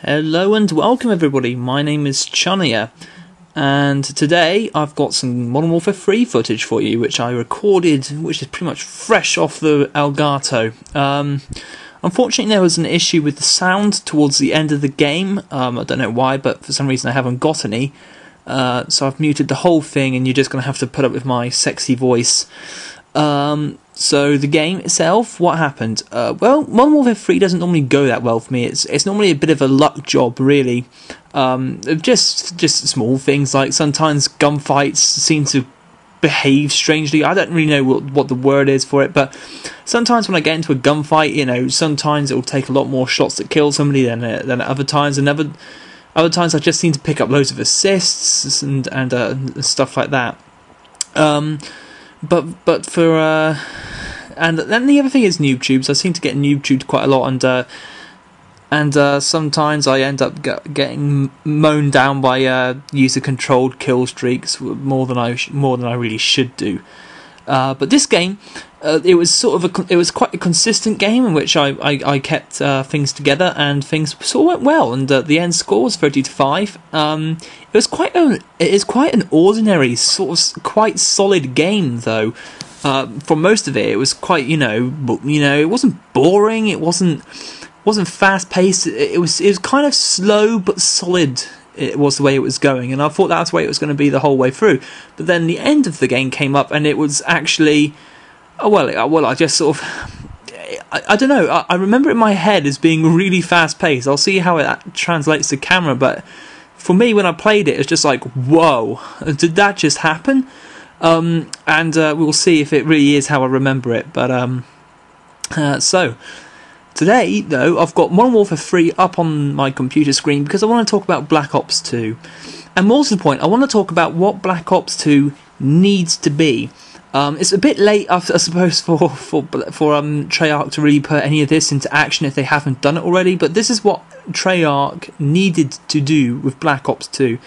Hello and welcome everybody, my name is Chun here, and today I've got some Modern Warfare 3 footage for you which I recorded, which is pretty much fresh off the Elgato. Unfortunately there was an issue with the sound towards the end of the game. I don't know why, but for some reason I haven't got any, so I've muted the whole thing and you're just going to have to put up with my sexy voice. So the game itself, what happened? Well, Modern Warfare 3 doesn't normally go that well for me. It's normally a bit of a luck job, really. Just small things, like sometimes gunfights seem to behave strangely. I don't really know what the word is for it, but sometimes when I get into a gunfight, you know, sometimes it will take a lot more shots to kill somebody than at other times, and other times I just seem to pick up loads of assists and stuff like that. But for and then the other thing is noob tubes. I seem to get noob tubed quite a lot, and sometimes I end up getting mown down by user controlled kill streaks more than I really should do. But this game, it was quite a consistent game in which I kept things together and things sort of went well. And the end score was 30-5. It is quite an ordinary sort of quite solid game though. For most of it, it was quite it wasn't boring. It wasn't fast paced. It was kind of slow but solid. It was the way it was going, and I thought that's the way it was going to be the whole way through. But then the end of the game came up, and it was actually, I just sort of, I don't know. I remember it in my head as being really fast paced. I'll see how it translates to camera, but for me, when I played it, it's just like, whoa, did that just happen? And we'll see if it really is how I remember it. But so. Today, though, I've got Modern Warfare 3 up on my computer screen because I want to talk about Black Ops 2. And more to the point, I want to talk about what Black Ops 2 needs to be. It's a bit late, I suppose, for Treyarch to really put any of this into action if they haven't done it already, but this is what Treyarch needed to do with Black Ops 2.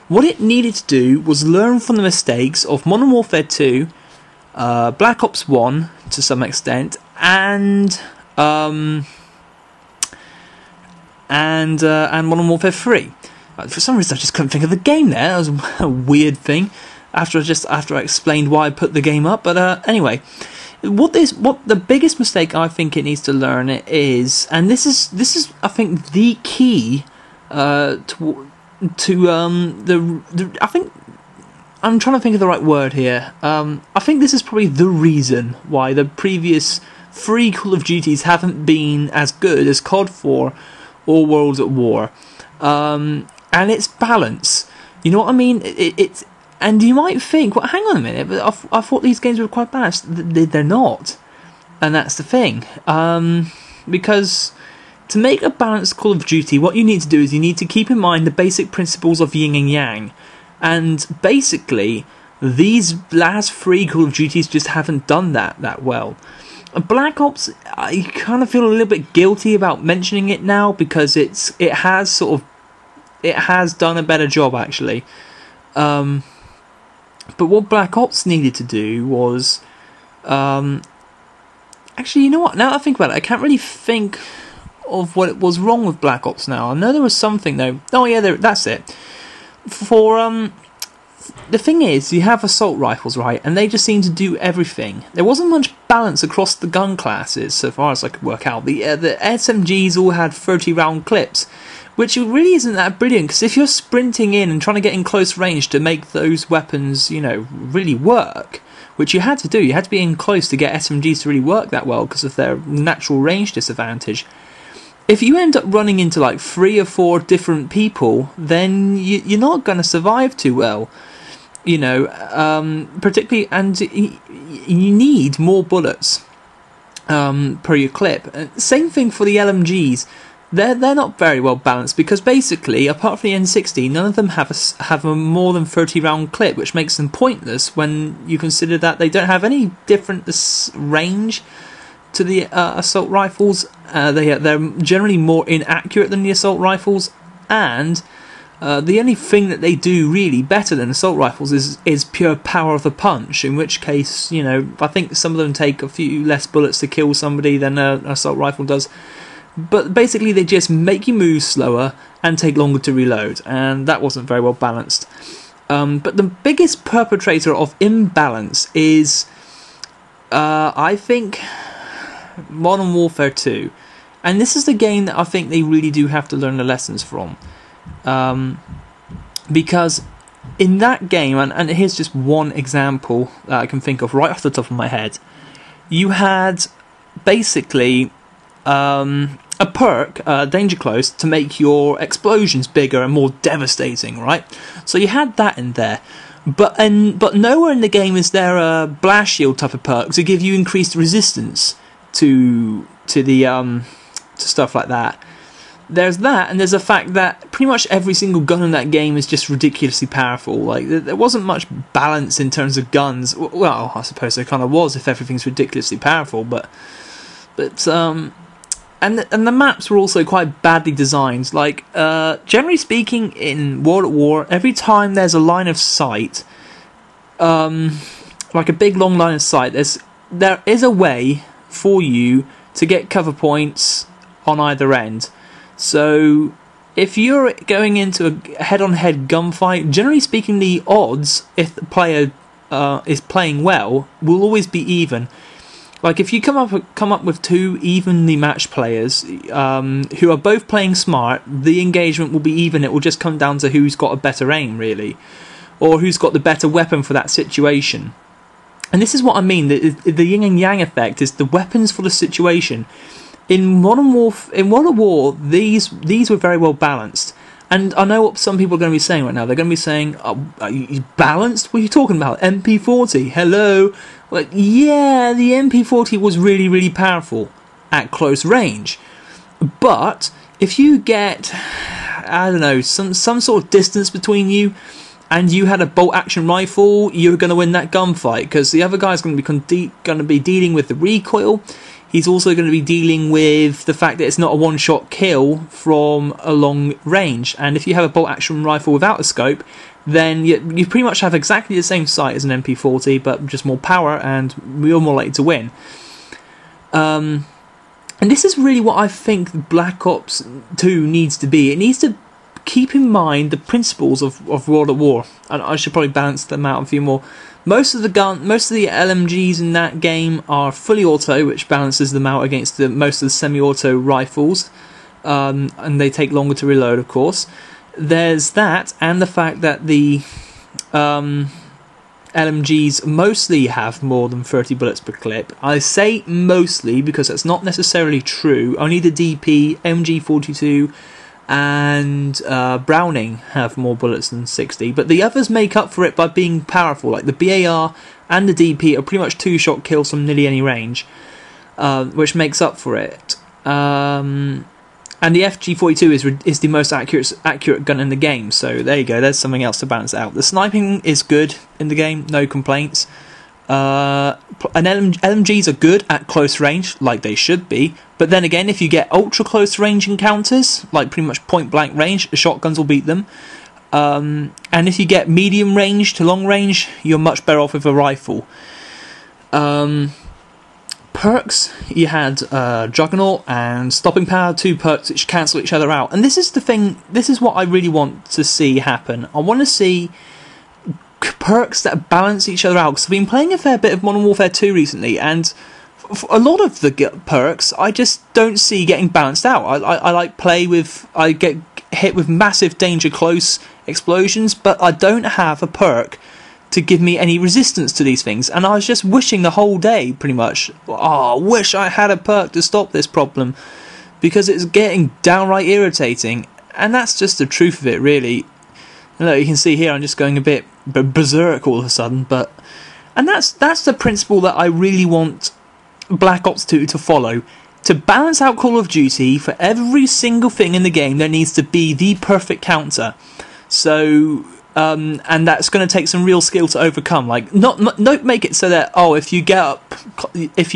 What it needed to do was learn from the mistakes of Modern Warfare 2, Black Ops 1 to some extent, and Modern Warfare 3. For some reason I just couldn't think of the game there. That was a weird thing after I explained why I put the game up. But anyway, what the biggest mistake I think it needs to learn is, and this is I think the key I think I'm trying to think of the right word here. I think this is probably the reason why the previous 3 Call of Duties haven't been as good as COD 4 or World at War, and it's balance. You know what I mean? It's and you might think, well, hang on a minute, but I thought these games were quite balanced. They're not, and that's the thing. Because to make a balanced Call of Duty, what you need to do is you need to keep in mind the basic principles of yin and yang, and basically these last 3 Call of Duties just haven't done that well. Black Ops, I kind of feel a little bit guilty about mentioning it now because it has done a better job actually. But what Black Ops needed to do was, actually, you know what? Now that I think about it, I can't really think of what was wrong with Black Ops now. I know there was something though. Oh yeah, that's it. The thing is, you have assault rifles, right, and they just seem to do everything. There wasn't much balance across the gun classes, so far as I could work out. The SMGs all had 30-round clips, which really isn't that brilliant, because if you're sprinting in and trying to get in close range to make those weapons, really work, which you had to do, you had to be in close to get SMGs to really work that well, because of their natural range disadvantage. If you end up running into like 3 or 4 different people, then you're not going to survive too well. Particularly, and you need more bullets per your clip. Same thing for the LMGs. They're not very well balanced because basically, apart from the N60, none of them have a more than 30-round clip, which makes them pointless when you consider that they don't have any different range to the assault rifles. They're generally more inaccurate than the assault rifles, and the only thing that they do really better than assault rifles is pure power of the punch, in which case, I think some of them take a few less bullets to kill somebody than an assault rifle does. but basically they just make you move slower and take longer to reload, and that wasn't very well balanced. But the biggest perpetrator of imbalance is, I think, Modern Warfare 2. And this is the game that I think they really do have to learn the lessons from. Because in that game, and here's just one example that I can think of right off the top of my head, you had basically a perk, Danger Close, to make your explosions bigger and more devastating, right? So you had that in there. But nowhere in the game is there a blast shield type of perk to give you increased resistance to stuff like that. There's that, and there's the fact that pretty much every single gun in that game is just ridiculously powerful. Like, there wasn't much balance in terms of guns. Well, I suppose there kind of was if everything's ridiculously powerful, but and the maps were also quite badly designed. Like, generally speaking, in World at War, every time there's a line of sight, like a big long line of sight, there is a way for you to get cover points on either end. So if you're going into a head-on-head gunfight, generally speaking, the odds, if the player is playing well, will always be even. Like, if you come up with two evenly matched players who are both playing smart, the engagement will be even. It will just come down to who's got a better aim, really, or who's got the better weapon for that situation. And this is what I mean. The yin and yang effect is the weapons for the situation. In Modern War, these were very well balanced. And I know what some people are going to be saying right now. They're going to be saying, oh, are you balanced? What are you talking about? MP40, hello? Well, yeah, the MP40 was really, really powerful at close range. But if you get, I don't know, some sort of distance between you, and you had a bolt-action rifle, you're going to win that gunfight, because the other guy's going to be dealing with the recoil. He's also going to be dealing with the fact that it's not a one-shot kill from a long range. And if you have a bolt-action rifle without a scope, then you pretty much have exactly the same sight as an MP40, but just more power, and you're more likely to win. And this is really what I think Black Ops 2 needs to be. It needs to keep in mind the principles of World at War. And I should probably balance them out a few more. Most of the LMGs in that game are fully auto, which balances them out against most of the semi-auto rifles, and they take longer to reload, of course. There's that, and the fact that the LMGs mostly have more than 30 bullets per clip. I say mostly because that's not necessarily true. Only the DP, MG42, and Browning have more bullets than 60, but the others make up for it by being powerful. Like the BAR and the DP are pretty much two-shot kills from nearly any range, which makes up for it. And the FG42 is the most accurate gun in the game, so there you go, there's something else to balance it out. The sniping is good in the game, no complaints. LMGs are good at close range, like they should be, but then again, if you get ultra close range encounters, like pretty much point blank range, the shotguns will beat them. And if you get medium range to long range, you're much better off with a rifle. Perks, you had Juggernaut and Stopping Power, two perks which cancel each other out. And this is the thing, this is what I really want to see happen. I want to see perks that balance each other out, because I've been playing a fair bit of Modern Warfare 2 recently, and a lot of the perks I just don't see getting balanced out. I get hit with massive danger close explosions, but I don't have a perk to give me any resistance to these things, and I was just wishing the whole day, pretty much, I wish I had a perk to stop this problem, because it's getting downright irritating, and that's just the truth of it, really. You can see here I'm just going a bit berserk all of a sudden, and that's the principle that I really want Black Ops 2 to follow. To balance out Call of Duty, for every single thing in the game there needs to be the perfect counter. So and that's going to take some real skill to overcome. Like, not make it so that if you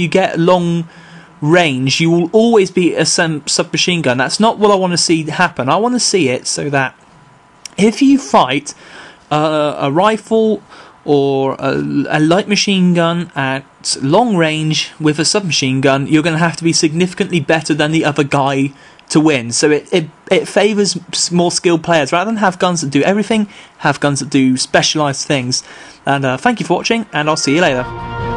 get long range, you will always be a submachine gun. That's not what I want to see happen. I want to see it so that if you fight a rifle or a light machine gun at long range with a submachine gun, you're going to have to be significantly better than the other guy to win. So it favours more skilled players. Rather than have guns that do everything, have guns that do specialised things. And thank you for watching, and I'll see you later.